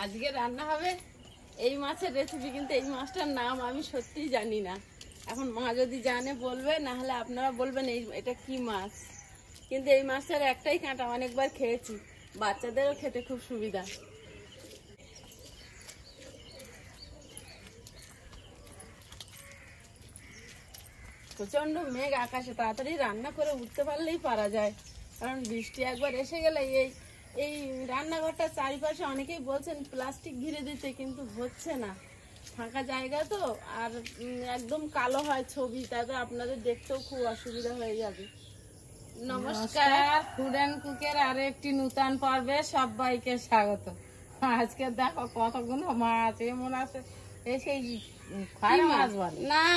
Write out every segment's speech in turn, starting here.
আজকে রান্না হবে এই মাছের রেসিপি, কিন্তু এই মাছটার নাম আমি সত্যিই জানি না। এখন মা যদি জানে বলবে, না হলে আপনারা বলবেন এটা কি মাছ। কিন্তু এই মাছটার একটাই কাঁটা, অনেকবার খেয়েছি, বাচ্চাদেরও খেতে খুব সুবিধা। প্রচন্ড মেঘ আকাশে, তাড়াতাড়ি রান্না করে উঠতে পারলেই পারা যায়, কারণ বৃষ্টি একবার এসে গেলে এই রান্নাঘরটার চারিপাশে অনেকেই বলছেন প্লাস্টিক ঘিরে দিতে, কিন্তু হচ্ছে না, ফাঁকা জায়গা তো, আর একদম কালো হয় ছবি, তাতে আপনাদের দেখতেও খুব অসুবিধা হয়ে যাবে। নমস্কার, ফুড অ্যান্ড কুকের আরো একটি নূতন পর্বে সবাইকে স্বাগত। আজকে দেখো কতগুলো মাছ, এমন আছে সেই মাছ বলে না,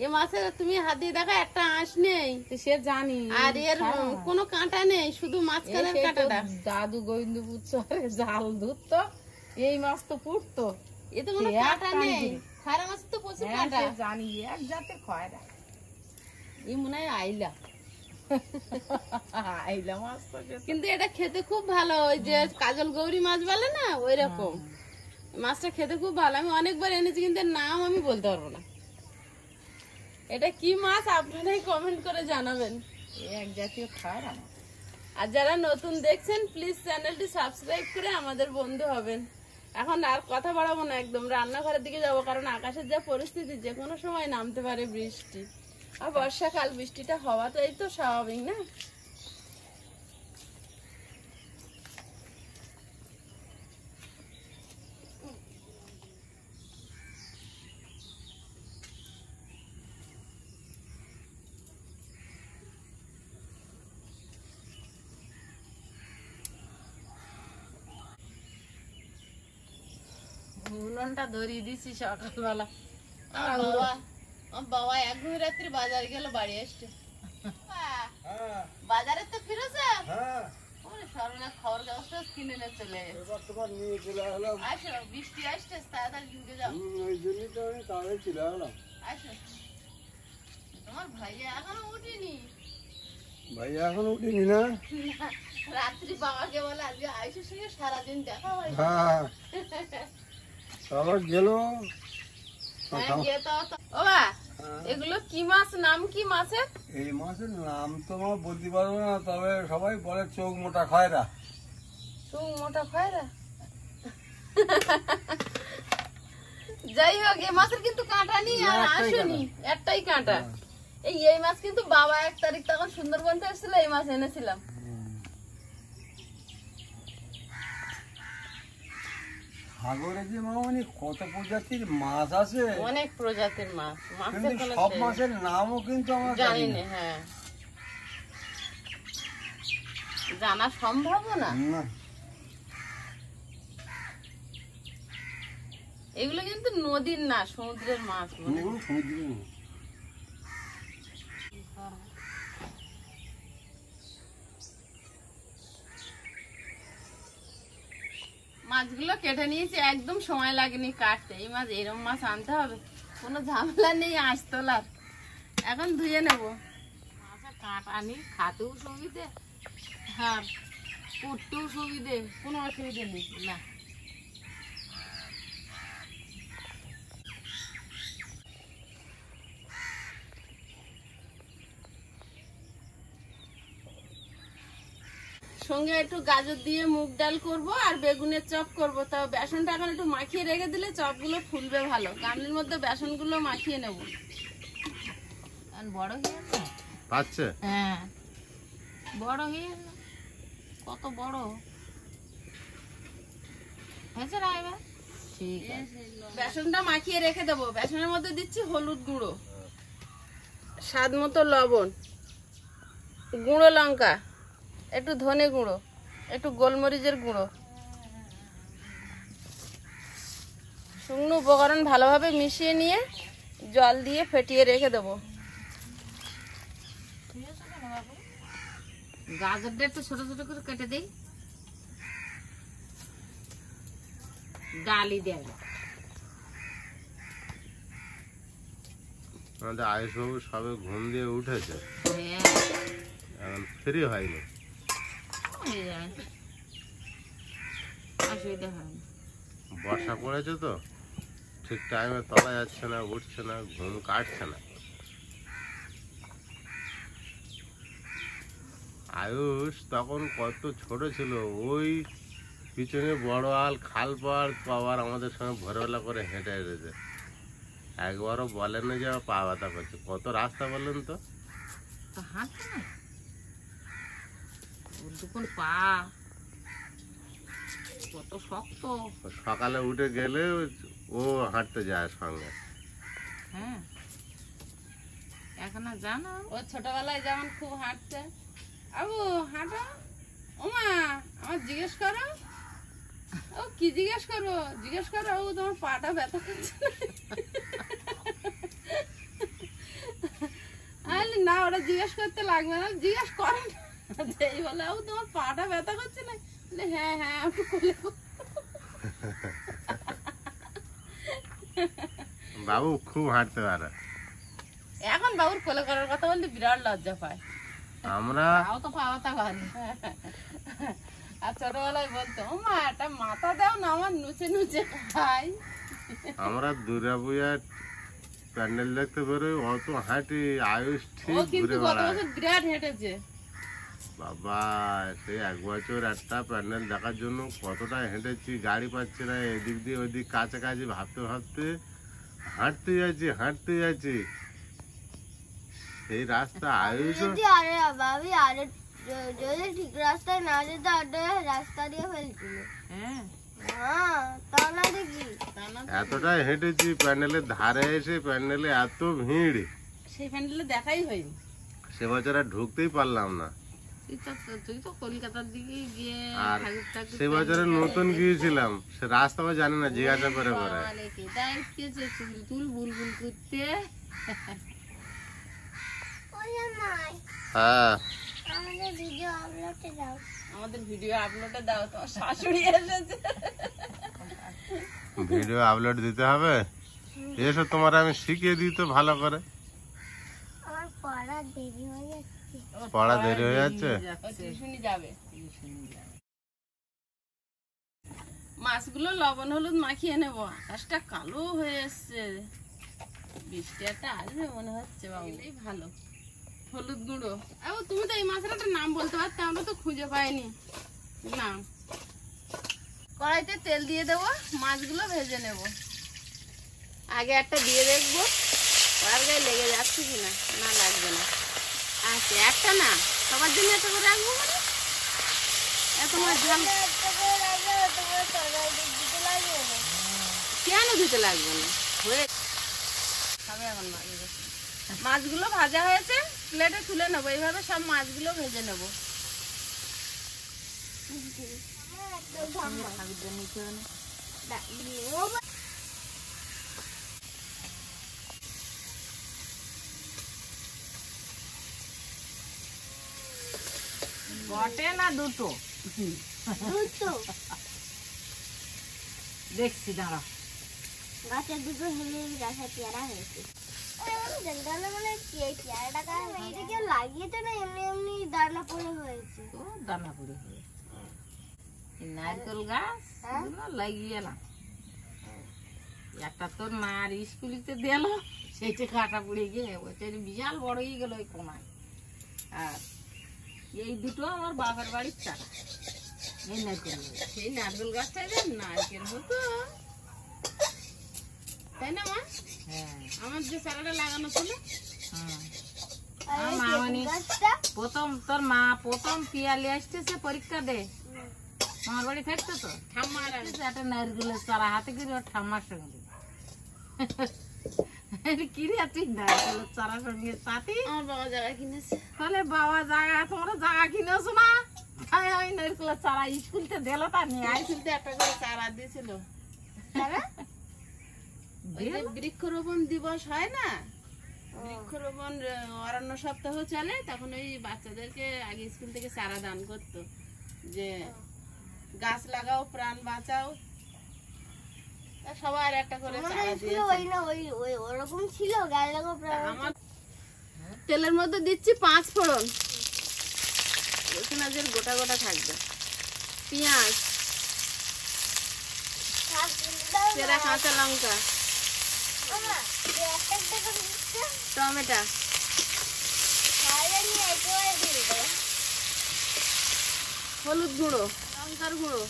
এ মাছের তুমি হাত দিয়ে দেখা একটা আঁশ নেই, সে জানি, আর এর কোনো কাঁটা নেই, শুধু মাঝখানের কাঁটাটা। দাদু গোবিন্দপুর চরে জাল ধরতো, এই মাছ তো পুড়তো, এ তো কোনো কাঁটা নেই। খয়রা মাছ তো প্রচুর কাঁটা, জানি, এক জাতের খয়রা, এই মনে হয় আইলা আইলা মাছ, কিন্তু এটা খেতে খুব ভালো, ওই যে কাজল গৌরী মাছ বলে না, ওই রকম মাছটা খেতে খুব ভালো। আমি অনেকবার এনেছি, কিন্তু নাম আমি বলতে পারবো না। এটা কি মাছ আপনারাই কমেন্ট করে জানাবেন। এক জাতীয় খাওয়া। আর যারা নতুন দেখছেন প্লিজ চ্যানেলটি সাবস্ক্রাইব করে আমাদের বন্ধু হবেন। এখন আর কথা বাড়াবো না, একদম রান্নাঘরের দিকে যাবো, কারণ আকাশের যা পরিস্থিতি, যে কোনো সময় নামতে পারে বৃষ্টি, আর বর্ষাকাল, বৃষ্টিটা হওয়া তো এই তো স্বাভাবিক না। উনুনটা ধরিয়ে দিছি সকালবেলা। বাবা এক রাত্রি বাজারে গেল, বাড়ি আসছে। বাজারে তো ফিরেছে, সর্বনাশ, খবর কাগজটা কিনে নিয়ে চলে আসো, বৃষ্টি আসছে, তাড়াতাড়ি ঢুকে যাও। আসো, তোমার ভাইয়া এখনো উঠিনি। ভাইয়া এখনো উঠিনি না? রাত্রি বাবাকে বলে আজকে আয়ুষের সঙ্গে সারাদিন দেখা হয়। এগুলো কি মাছ, নাম কি মাছের? এই মাছের নাম তো আমার বলতে পারবো না, তবে সবাই বলে চোখ মোটা খয়রা। চোখ মোটা খয়রা, যাই হোক, এই মাছের কিন্তু কাঁটা নেই, আর আসেনি, একটাই কাঁটা। এই মাছ কিন্তু বাবা 1 তারিখ তখন সুন্দরবন থেকে এসেছিল, এই মাছ এনেছিলাম। সাগরে যে মামনি কত প্রজাতির মাছ আছে, অনেক প্রজাতির মাছ, সব মাছের নামও কিন্তু আমরা জানি না। হ্যাঁ, জানা সম্ভব না। এগুলো কিন্তু নদীর না, সমুদ্রের মাছ। মাছগুলো কেটে নিয়েছি, একদম সময় লাগেনি কাটতে। এই মাছ, এরকম মাছ আনতে হবে, কোনো ঝামেলা নেই আঁশ তোলার। এখন ধুয়ে নেব। মাছের কাঁটা আনি, খাতেও সুবিধে, হ্যাঁ কুটতেও সুবিধে, কোনো অসুবিধে নেই না। সঙ্গে একটু গাজর দিয়ে মুগ ডাল করব, আর বেগুনের চপ করব। তাও বেসনটা এখন একটু মাখিয়ে রেখে দিলে চপগুলো ফুলবে ভালো। গামলির মধ্যে বেসনগুলো মাখিয়ে নেব। বড় হয়ে পাচ্ছে, হ্যাঁ বড় হয়ে, কত বড় হয়েছে না এবার। ঠিক আছে, বেসনটা মাখিয়ে রেখে দেবো। বেসনের মধ্যে দিচ্ছি হলুদ গুঁড়ো, স্বাদ মতো লবণ, গুঁড়ো লঙ্কা, একটু ধনে গুঁড়ো, একটু গোলমরিচের গুঁড়ো, শুকনো উপকরণ ভালোভাবে মিশিয়ে নিয়ে জল দিয়ে ফেটিয়ে রেখে দেবো। গাজরটা একটু ছোট ছোট করে কেটে দিই, ডালি দেয়। আমাদের আয়ুষবাবু সবে ঘুম দিয়ে উঠেছে, এখন ফ্রি হয়নি। আর অসুবিধা হয় না। বর্ষা পড়েছে তো ঠিক টাইমে তোলা যাচ্ছে না, উঠছে না, ঘুম কাটছে না। আয়ুষ তখন কত ছোট ছিল, ওই পিছনে বড় আল খাল পাড় পাওয়ার আমাদের সঙ্গে ভোরবেলা করে হেঁটে এসেছে। একবারও বলেন না যে আমার পা ব্যথা করছে। কত রাস্তা বললেন তো? তো হাঁটছে না, ওর দুপুর পা কত শক্ত। সকালে উঠে গেলে ও হাঁটতে যায় সঙ্গে। হ্যাঁ, এখন আর জানো। ও ছোটবেলায় যেমন খুব হাঁটছে, আবু হাঁটো, ওমা আমার জিজ্ঞেস করো। ও কি জিজ্ঞেস করবো? জিজ্ঞেস করো ও তোমার পাটা ব্যথা করছে না? আমি বলি, না ওটা জিজ্ঞেস করতে লাগবে না, জিজ্ঞেস করে না। যেই বলে ও তোমার পাটা ব্যথা করছে না? বলে, হ্যাঁ হ্যাঁ আমি কোলে করবো। বাবু খুব হাঁটতে পারে। এখন বাবুর কোলে করার কথা বলতে বিরাট লজ্জা পায়। আমরা তাও তো পা ব্যথা করে। আর ছোটবেলায় বলতো, ও মা একটা মাথা দাও না, আমার নুচে নুচে খাই। আমরা দুর্গাপূজার প্যান্ডেল দেখতে বেরোই, অত হাঁটি। আয়ুষ ও ঠিক কিন্তু ঘুরে গত বেড়ায়। বছর বিরাট হেঁটেছে। বাবা সেই 1 বছর একটা প্যান্ডেল দেখার জন্য কতটা হেঁটেছি, গাড়ি পাচ্ছি না, এদিক দিয়ে ওইদিক কাছাকাছি ভাবতে ভাবতে হাঁটতে যাচ্ছি। সেই রাস্তা আয়ুষ যদি আরে ভাবি আরে যদি ঠিক রাস্তায় না যেত আরে রাস্তা দিয়ে ফেলছিল। হ্যাঁ, হ্যাঁ তা না দেখি তা না, এতটাই হেঁটেছি, প্যান্ডেলের ধারে এসে প্যান্ডেলে এত ভিড়, সেই প্যান্ডেলে দেখাই হয়নি। সে বছর আর ঢুকতেই পারলাম না। তুই তো কলকাতার দিকে গিয়ে আর ঠাকুর ঠাকুর সে বছরে নতুন গিয়েছিলাম, সে রাস্তাও জানি না, জিজ্ঞাসা করে করে। তুল বুলবুল করতে। ওই নাই হ্যাঁ, আমাদের ভিডিও আপলোডে দাও। আমাদের ভিডিও আপলোডে দাও, তোমার শাশুড়ি এসেছে। ভিডিও আপলোড দিতে হবে, এসব তোমার আমি শিখিয়ে দিই তো ভালো করে। আমার পড়া দেরি হয়ে যাচ্ছে। পড়া দেরি হয়ে যাচ্ছে। ও টিউশনি যাবে। মাছগুলো লবণ হলুদ মাখিয়ে নেবো। আকাশটা কালো হয়ে এসছে, বৃষ্টি একটা আসবে মনে হচ্ছে। বাবু এই ভালো হলুদ গুঁড়ো। ও তুমি তো এই মাছটার নাম বলতে পারতে, আমরা তো খুঁজে পাইনি নাম। কড়াইতে তেল দিয়ে দেবো, মাছগুলো ভেজে নেব। আগে একটা দিয়ে দেখবো আর গায়ে লেগে যাচ্ছে কিনা। না লাগবে না। আচ্ছা একটা না, সবার জন্য একটা করে রাখবো। মানে এত মাছ ঝাল একটা করে রাখলে তোমার তরকারি দিতে লাগবে না। কেন দিতে লাগবে না? হয়ে খাবে এখন মাছগুলো। মাছগুলো ভাজা হয়েছে, প্লেটে তুলে নেবো। এইভাবে সব মাছগুলো ভেজে নেবো। বটে না দুটো দুটো দেখছি, দাঁড়া। গাছের দুটো হেলে গাছের পেয়ারা হয়েছে। জঙ্গলে মানে পেয়ারাটা এটা কেউ লাগিয়েছে না এমনি এমনি দানা পড়ে হয়েছে? তো দানা পড়ে হয়ে নারকেল গাছ লাগিয়ে এলাম। একটা তোর মার স্কুলিতে দিল, সেটা কাটা পড়ে গিয়ে ওইটা বিশাল বড় হয়ে গেল ওই কোনায়। আর এই দুটো আমার বাবার বাড়ির চারা, এই নারকেল গাছ। সেই নারকেল গাছটাই যে নারকেল হতো, তাই না মা? হ্যাঁ, আমার যে চারাটা লাগানো ছিল। হ্যাঁ। আর এই মা তেঁতুল মানে গাছটা তোর মা প্রথম পিয়ালি আসতেছে পরীক্ষা দে, আমার বাড়ি থাকতো তো ঠাম্মার আর একটা নারকেলের চারা হাতে করে ওর ঠাম্মার সঙ্গে কিরে তুই নারকেলের চারার সঙ্গে সাথী। আমার বাবা জায়গা কিনেছে। তাহলে বাবা জায়গা, তোমরা জায়গা কিনেছো না? আমি নারকেলের চারা স্কুলতে দিল, তা নিয়ে আই স্কুলতে একটা করে চারা দিয়েছিল। ওই যে বৃক্ষরোপণ দিবস হয় না, বৃক্ষরোপণ অরণ্য সপ্তাহ চলে, তখন ওই বাচ্চাদেরকে আগে স্কুল থেকে চারা দান করতো যে গাছ লাগাও প্রাণ বাঁচাও। তা সবার একটা করে চারা ছিল দিয়েছে। ওই না ওই ওই ওরকম ছিল গায়ে লাগো প্রায়। আমার তেলের মধ্যে দিচ্ছি 5 ফোড়ন, রসুন আজের গোটা গোটা থাকবে, পেঁয়াজ, চেরা কাঁচা লঙ্কা, মামা একটা করে দিচ্ছে টমেটো, খাইলে নিয়ে একেবারে দিয়ে দেবো। হলুদ গুঁড়ো, লঙ্কার গুঁড়ো,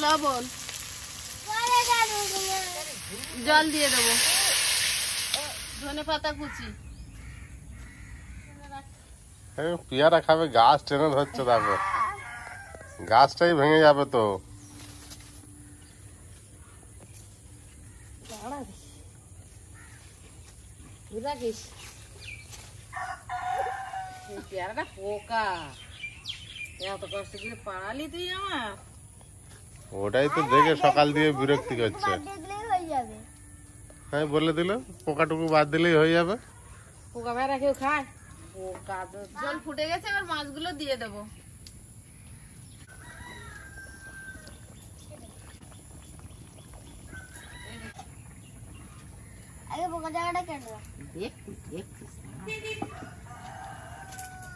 লবণ, পরে জানো জল দিয়ে দেবো, ধনে পাতা কুচি। পেয়ারা খাবে, গাছ টেনে ধরছে, তারপর গাছটাই ভেঙে যাবে তো। রাখিস পেয়ারাটা পোকা, এত কষ্ট করে পাড়ালি তুই আমার। ওটাই তো দেখে সকাল দিয়ে বিরক্তি করছে। দেখলেই হয়ে যাবে। হ্যাঁ বলে দিল, পোকাটুকু বাদ দিলেই হয়ে যাবে। পোকা পেয়ারা কেউ খায়? পোকা জল ফুটে গেছে, এবার মাছগুলো দিয়ে দেবো। আগে পোকা জায়গাটা কেটে দাও। দেখছিস দেখছিস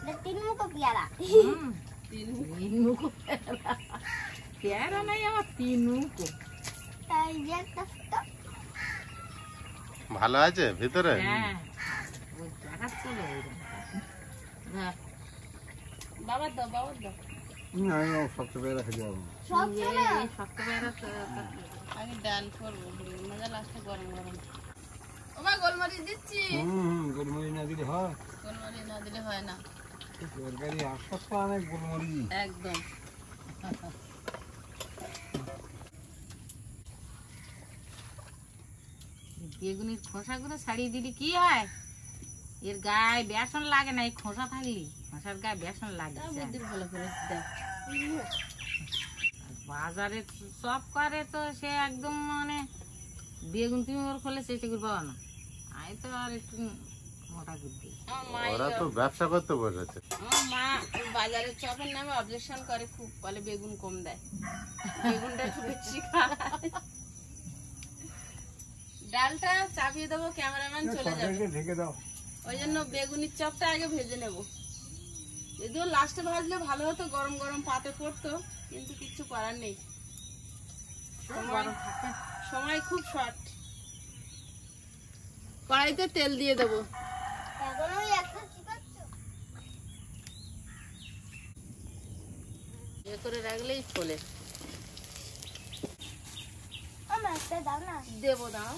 এটা 3 মুখো পেয়ারা। তিন মুখো পেয়ারা, পেয়ারা নাই আমার 3 মুখো। তাই যে একটা ফুটো। ভালো আছে ভিতরে? হ্যাঁ ওই দেখাচ্ছিল ওইরকম। হ্যাঁ বাবার দাও, বাবার দাও। আমি সবচেয়ে পেয়ারা খেতে পারবো না। সব এই শক্ত পেয়ারা আগে ডাল করবো, মজা লাস্টে গরম গরম। ও মা, গোলমরিচ দিচ্ছি। গোলমরিচ না দিলে হয়? গোলমরিচ না দিলে হয় না। তরকারি আশপাশ অনেক গোলমরিচ। একদম। বেগুনির খোসাগুলো ছাড়িয়ে দিলি কি হয়? এর গায়ে বেসন লাগে না, এই খোসা থাকলি খোসার গায়ে বেসন লাগে। তা বুদ্ধি ভালো করে দাও। বাজারে সব করে তো সে একদম মানে বেগুন তুমি ওর খোলে চেষ্টা করবো না। আমি তো আর একটু মোটা বুদ্ধি। আমার মা ওরা তো ব্যবসা করতে বসেছে। আমার মা বাজারে চপের নামে অবজেকশন করে খুব, বলে বেগুন কম দেয়, বেগুনটা একটু বেশি খায়। ডালটা চাপিয়ে দেবো, ক্যামেরাম্যান চলে যাবে, তরকারিটা ঢেকে দাও। ওই জন্য বেগুনির চপটা আগে ভেজে নেব। যদিও লাস্টে ভাজলে ভালো হতো, গরম গরম পাতে পড়তো, কিন্তু কিচ্ছু করার নেই, সময় খুব শর্ট। কড়াইতে তেল দিয়ে দেবো। এখন ওই একটা চিপাচ্ছ। এ করে রাখলেই ফোলে। আমার একটা দাও না। দেবো, দাও,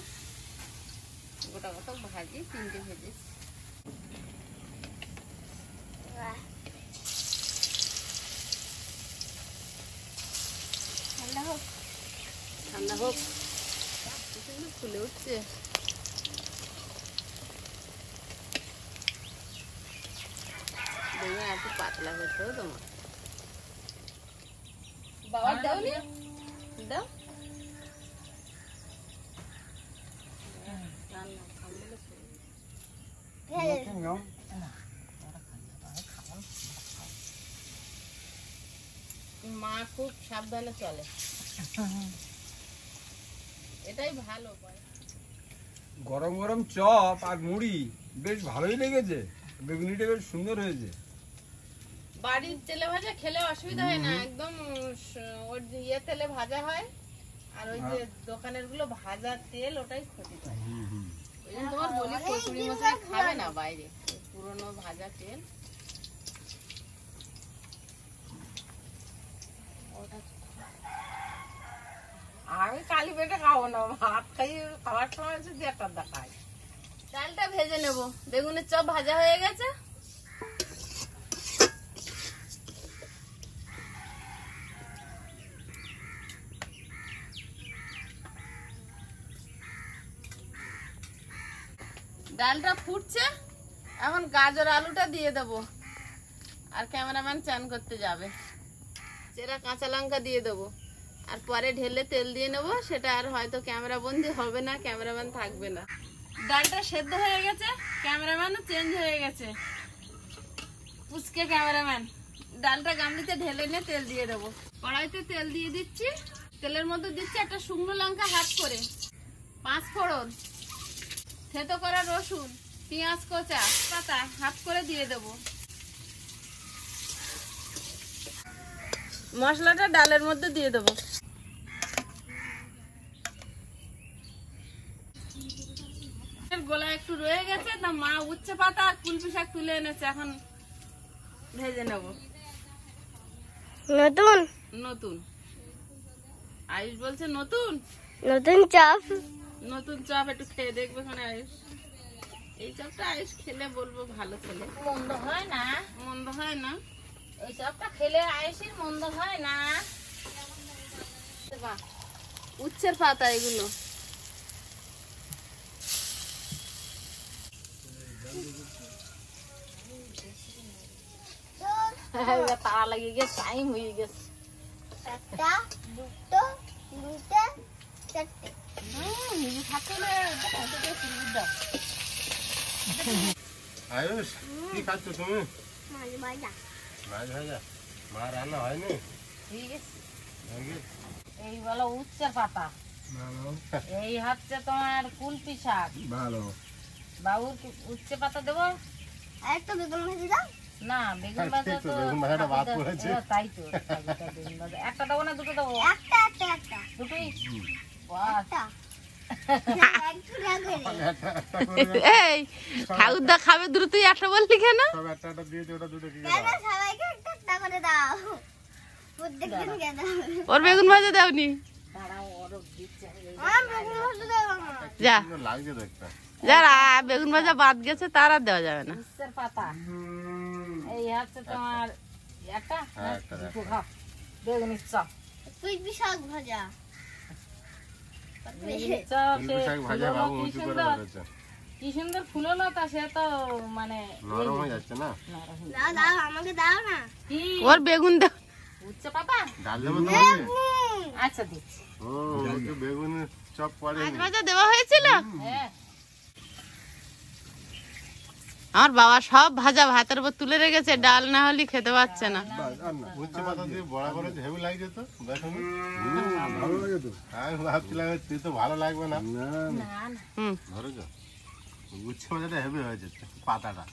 গোটা গোটা ভাজি, 3টে ভেজে। বাহ। ঠান্ডা হোক। ঠান্ডা হোক, ফুলে উঠছে। দেখবে একটু পাতলা করতে হবে তোমার। বাবার দাও নি, দাও। রান্না থামলে ভেজে নাও। মা খুব সাবধানে চলে, এটাই ভালো পায়। গরম গরম চপ আর মুড়ি বেশ ভালোই লেগেছে। বেগুনিটা বেশ সুন্দর হয়েছে। বাড়ির তেলে ভাজা খেলে অসুবিধা হয় না, একদম ওর ইয়ে তেলে ভাজা হয়, আর ওই যে দোকানের গুলো ভাজা তেল, ওটাই ক্ষতি করে। ওই জন্য তোমার বলি কচুরি মশাই খাবে না বাইরে, ওই পুরোনো ভাজা তেল। আমি কালি পেটে খাবো না, ভাত খাই, খাওয়ার সময় শুধু একটা দেখাই। ডালটা ভেজে নেব, বেগুনের চপ ভাজা হয়ে গেছে। ডালটা ফুটছে, এখন গাজর আলুটা দিয়ে দেবো, আর ক্যামেরাম্যান চান করতে যাবে। চেরা কাঁচা লঙ্কা দিয়ে দেবো, আর পরে ঢেলে তেল দিয়ে নেবো। সেটা আর হয়তো ক্যামেরা বন্দি হবে না, ক্যামেরাম্যান থাকবে না। ডালটা সেদ্ধ হয়ে গেছে, ক্যামেরাম্যানও চেঞ্জ হয়ে গেছে, পুচকে ক্যামেরাম্যান। ডালটা গামলিতে ঢেলে নিয়ে তেল দিয়ে দেবো। কড়াইতে তেল দিয়ে দিচ্ছি, তেলের মধ্যে দিচ্ছি একটা শুকনো লঙ্কা হাফ করে, 5 ফোড়ন, থেতো করা রসুন, পেঁয়াজ কোচা পাতা হাফ করে দিয়ে দেবো। মশলাটা ডালের মধ্যে দিয়ে দেবো। গোলা একটু রয়ে গেছে, তা মা উচ্ছে পাতা আর কুলপি শাক তুলে এনেছে, এখন ভেজে নেব। নতুন নতুন আয়ুষ বলছে নতুন নতুন চপ। নতুন চপ একটু খেয়ে দেখবে ওখানে আয়ুষ। এই চপটা আয়ুষ খেলে বলবো ভালো ছেলে। মন্দ হয় না, মন্দ হয় না। ওই চপটা খেলে আয়েসের মন্দ হয় না। বাহ, উচ্ছের পাতা এগুলো। তাড়া লাগিয়ে গেছে, টাইম হয়ে গেছে। একটা, দুটো, তিনটে, চারটে। নিজে থাকতে হলে ওটাকে সুবিধা দাও। আয়ুষ কি খাচ্ছ তুমি? মাছ ভাজা। মাছ ভাজা? মা রান্না হয়নি? হয়ে গেছে। হয়ে গেছে? এই বলো উচ্ছের পাতা, এই হচ্ছে তোমার কুলপি শাক। ভালো। বাবুর উচ্ছে পাতা দেবো আর একটা বেগুন ভাজি দাও। না? বেগুন ভাজা ঠিক তো, তো বেগুন ভাজাটা বাদ পড়েছে। তাই তো, বেগুন ভাজা একটা দেবো না দুটো দেবো? একটা। দুটোই। বাহ, একটা। একটু রাখবে। এই ঠাকুরদা খাবে দ্রুতই একটা বললি কেন? সব একটা একটা দিয়েছে, ওটা দুটো কি কেন সবাইকে একটা করে দাও? প্রত্যেকদিন কে দাও? ওর বেগুন ভাজা দাওনি? দাঁড়াও, ওরও দিচ্ছে। আমার বেগুন ভাজি দাও আমার। যা সুন্দর লাগছে দেখতে। যারা বেগুন ভাজা বাদ গেছে তার আর দেওয়া যাবে না। উচ্ছের পাতা, এই হচ্ছে তোমার একটা, হ্যাঁ, একটা, দুটো খাও। বেগুনের চপ, কুলপি শাক ভাজা। বেগুনের চপ, কুলপি শাক ভাজা বাবু উঁচু করে ধরেছে। কি সুন্দর ফুললো, তা সে তো মানে নরম হয়ে যাচ্ছে না? নরম হয়ে দাও দাও আমাকে দাও না। কি ওর বেগুন দাও। উচ্ছে পাতা? ডাল দেবো তোমাকে? আচ্ছা দিচ্ছি। ও ওকে বেগুনের চপ পরে মাছ ভাজা দেওয়া হয়েছিল? হ্যাঁ, আমার বাবা সব ভাজা ভাতের উপর তুলে রেখেছে, ডাল না হলে খেতে পাচ্ছে না। উচ্ছে পাতা দিয়ে বড়া করে হেভি লাগছে তো দেখুন। ভালো লাগে তো। আমি ভাবছিলাম তুই তো ভালো লাগবে না। না না, হুম, ধরেছ উচ্ছে পাতাটা হেভি হয়েছে পাতাটা।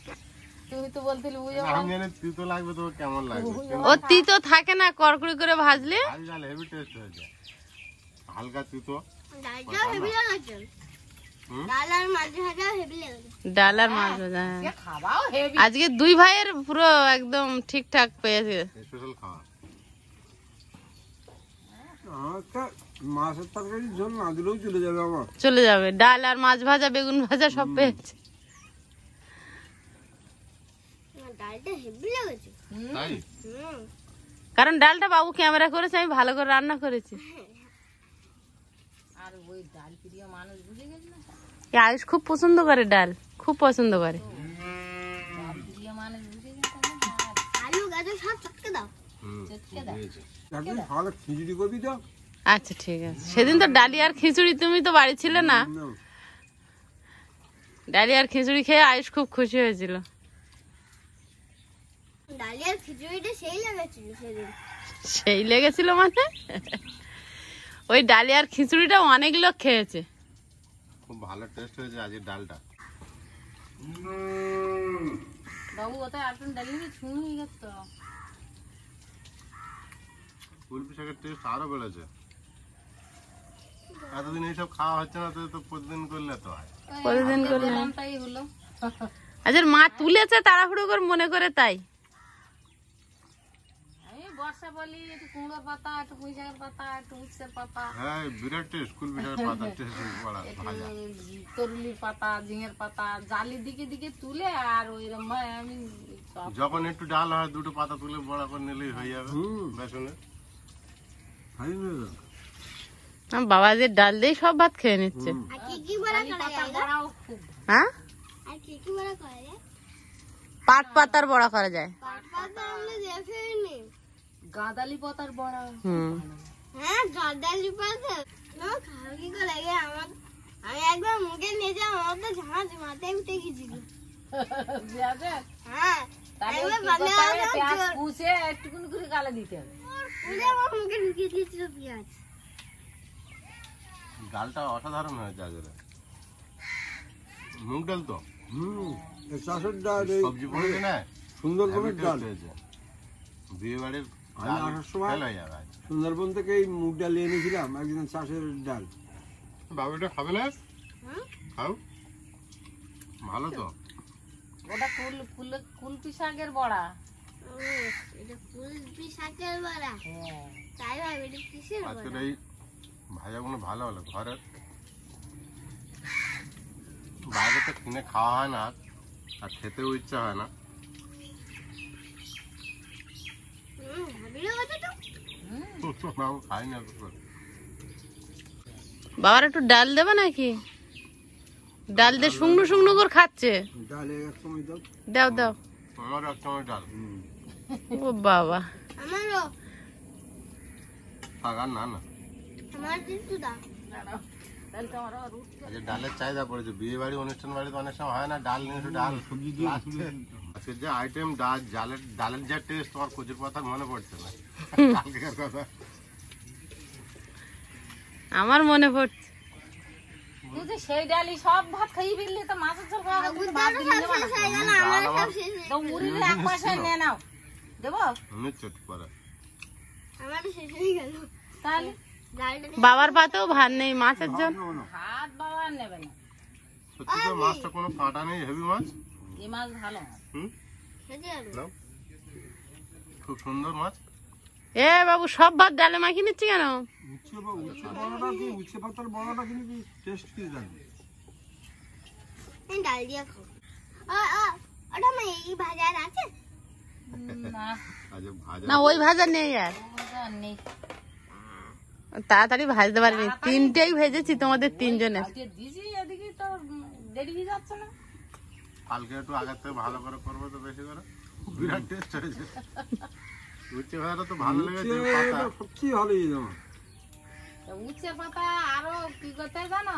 তুই তো বলছিলি বুঝে আমি জানি তুই তো লাগবে, তো কেমন লাগবে? ও তিতো থাকে না কড়কড়ি করে ভাজলে। আজকাল হেভি টেস্ট হয়েছে, হালকা তুই তো। ডালটাও হেভি লাগাচ্ছে। হুম? ডাল আর মাছ ভাজা হেভি লাগাচ্ছে। ডাল আর মাছ ভাজা, হ্যাঁ। সে খাওয়াও হেভি। আজকে দুই ভাইয়ের পুরো একদম ঠিকঠাক পেয়েছে। স্পেশাল খাওয়া। একটা মাছের তরকারি ঝোল না দিলেও চলে যাবে আমার। চলে যাবে, ডাল আর মাছ ভাজা বেগুন ভাজা সব পেয়েছে। ডালটা হেভি লাগাচ্ছে। তাই হুম। কারণ ডালটা বাবু ক্যামেরা করেছে, আমি ভালো করে রান্না করেছি। আর ওই ডাল প্রিয় মানুষ বুঝে গেছে না, এই আয়ুষ খুব পছন্দ করে ডাল, খুব পছন্দ করে। ডাল প্রিয় মানুষ বুঝে গেছে না। আর আলু গাজর সব চটকে দাও। চটকে দাও। দিয়েছে। একদিন ভালো খিচুড়ি করবি তো? আচ্ছা ঠিক আছে। সেদিন তো ডালি আর খিচুড়ি, তুমি তো বাড়ি ছিলে না। না। ডালি আর খিচুড়ি খেয়ে আয়ুষ খুব খুশি হয়েছিল। ডালিয়ার খিচুড়িটা সেই লাগাচ্ছিল সেদিন। সেই লেগেছিল মানে? ওই ডালি আর খিচুড়িটা অনেক লোক খেয়েছে। খুব ভালো টেস্ট হয়েছে আজকের ডালটা। বাবু ওটা আটন ডালি নিয়ে ছুঁ হয়ে গেছে তো। কুলপি শাকের টেস্ট আরো বেড়েছে। এতদিন এইসব খাওয়া হচ্ছে না, তো প্রতিদিন করলে তো হয়। প্রতিদিন করলে তাই হলো। আচ্ছা, মা তুলেছে তাড়াহুড়ো করে মনে করে, তাই। আমি বর্ষা বলি একটু কুমড়োর পাতা, একটু পুঁই শাকের পাতা, একটু উচ্ছের পাতা, হ্যাঁ বিরাট টেস্ট কুলপি শাকের পাতা টেস্ট বড়া ভাজা। তরুলির পাতা, ঝিঙের পাতা জালি দিকে দিকে তুলে আর ওইরকম ভাবে আমি যখন একটু ডাল হয় দুটো পাতা তুলে বড়া করে নিলেই হয়ে যাবে বেসনে। খাই না তো। আমার বাবা যে ডাল দিয়ে সব ভাত খেয়ে নিচ্ছে। আর কি কি বড়া করা পাতা যায়? বড়াও খুব হ্যাঁ, আর কি কি বড়া করা যায়? পাট পাতার বড়া করা যায়। পাট পাতা আমরা দেখিনি। গাঁদালি পাতার বড়া। হুম, হ্যাঁ গাদালি পাতা। না খাওয়া কি করে লাগে আমার। আমি একবার মুখে নিয়েছিলাম, আমার তো ঝাঁঝ মাথায় উঠে গেছিল। পেঁয়াজের? হ্যাঁ তাহলে একবার কি বানিয়ে করতে হবে? আনলাম, পেঁয়াজ জোর- কুচে একটুকুনি করে গালে দিতে হবে। পুরো আমার মুখে ঢুকিয়ে দিয়েছিল পেঁয়াজ। ডালটা অসাধারণ হয়েছে আজকে। মুগ ডাল তো এই চাষের ডাল, এই সবজি পড়েছে না, সুন্দরবনের ডাল। হয়েছে বিয়ে বাড়ির আমি আসার সময় ফেল হয়ে যাবে আজ। সুন্দরবন থেকে এই মুগ ডাল এনেছিলাম, একদিন চাষের ডাল। বাবুটা খাবে না? হুম? খাও ভালো তো। ওটা কুলপি শাকের বড়া। এটা ফুলপি শাকের বড়া। হ্যাঁ তাই ভাই এটা কিসের আজকের বড়া? এই ভাজাগুলো ভালো হলো, ঘরের বাইরে তো কিনে খাওয়া হয় না আর খেতেও ইচ্ছা হয় না। ভাবিলে কথা তো। আমি খাই না তো। বাবার একটু ডাল দেবে নাকি? ডাল দিয়ে শুকনো শুকনো করে খাচ্ছে। ডালে এক সময় দাও। দাও দাও। আমার এক চামচ ডাল ও বাবা, আমারও থাক আর না না। আমার একটু দাও। দাঁড়াও, তাহলে তো আমার আবার উঠতে আজকে ডালের চাহিদা পড়েছে, বিয়ে বাড়ি অনুষ্ঠান বাড়িতে অনেক সময় হয় না ডাল নিয়ে এসে ডাল সবজি দিয়ে আজকের যে আইটেম ডালের যা টেস্ট তোমার কচুর কথা মনে পড়ছে না কালকের কথা। আমার মনে পড়ছে। তুই যে সেই ডালি সব ভাত খাইয়ে ফেললি, তো মাছের ঝোল খাওয়া হবে, ভাত দিলে দেবো না। হয়ে গেল, আমার সব শেষ হয়ে তো মুড়ির এক পাশে নিয়ে নাও, দেবো চট করে আমারও শেষ হয়ে গেল। তাহলে ডালটা বাবার পাতেও ভাত নেই মাছের জন্য। ভাত বাবা আর নেবে না। সত্যি তো মাছটা কোনো কাঁটা নেই, হেভি মাছ। এই মাছ ভালো মাছ। হুম খেতে পারবো। নাও। খুব সুন্দর মাছ। এ বাবু, সব ভাত ডালে মাখিয়ে নিচ্ছি কেন? উচ্ছে বড়াটা কি, উচ্ছে পাতার বড়াটা কিন্তু টেস্ট কি জানি। এই ডাল দিয়ে খাও। ওটা আমার এই বাজার আছে। না আজ ভাজা না, ওই ভাজা নেই আর। ওটা আর নেই। তাড়াতাড়ি ভাজতে পারবি। তিনটেই ভেজেছি তোমাদের তিনজনের। আজকে দিছি, এদিকে তো দেরি হয়ে যাচ্ছে না। কালকে একটু আগের থেকে ভালো করে করবো তো বেশি করে, বিরাট টেস্ট হয়েছে। উচ্ছে ভাজাটা তো ভালো লেগেছে। পাতা সত্যি ভালো এই জামা। তা উচ্ছে পাতা আরো কি করতে হয় জানো?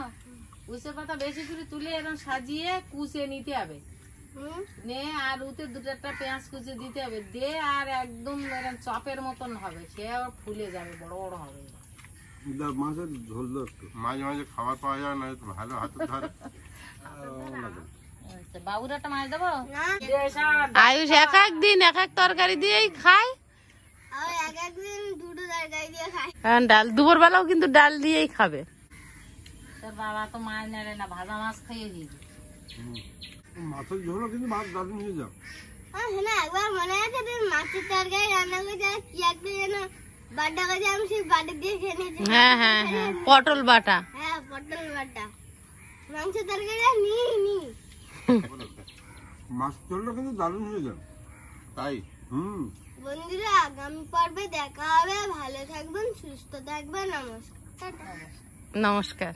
উচ্ছে পাতা বেশি করে তুলে এরকম সাজিয়ে কুচে নিতে হবে। নে আর উতে দুটো একটা পেঁয়াজ কুচে দিতে হবে, দে আর একদম এরকম চপের মতন হবে, সে আবার ফুলে যাবে, বড় বড় হবে। মাছের ঝোল দাও একটু। মাঝে মাঝে খাবার পাওয়া যায় না, ভালো হাতে ধরে। আচ্ছা, বাবুর একটা মাছ দেবো। না, আয়ুষ এক এক দিন এক এক তরকারি দিয়েই খায়। আর একদিন দুটো তরকারি দিয়ে খাই। কারণ ডাল দুপুর বেলাও কিন্তু ডাল দিয়েই খাবে। তোর বাবা তো মাছ নেড়ে না, ভাজা মাছ খাইয়ে দিই। মাছের ঝোলও কিন্তু ভাত দারুণ হয়ে যাও। হ্যাঁ, একবার মনে আছে তুমি মাছের তরকারি রান্না করছে, কি একটা যেন বাটা করে আমি সেই বাটা দিয়ে খেয়ে নিয়েছি। হ্যাঁ হ্যাঁ হ্যাঁ, পটল বাটা। হ্যাঁ, পটল বাটা। মাংসের তরকারি আর নিই। মাছ ঝোলটা কিন্তু দারুণ হয়ে যাও। তাই বন্ধুরা, আগামী পর্বে দেখা হবে। ভালো থাকবেন, সুস্থ থাকবেন। নমস্কার। নমস্কার।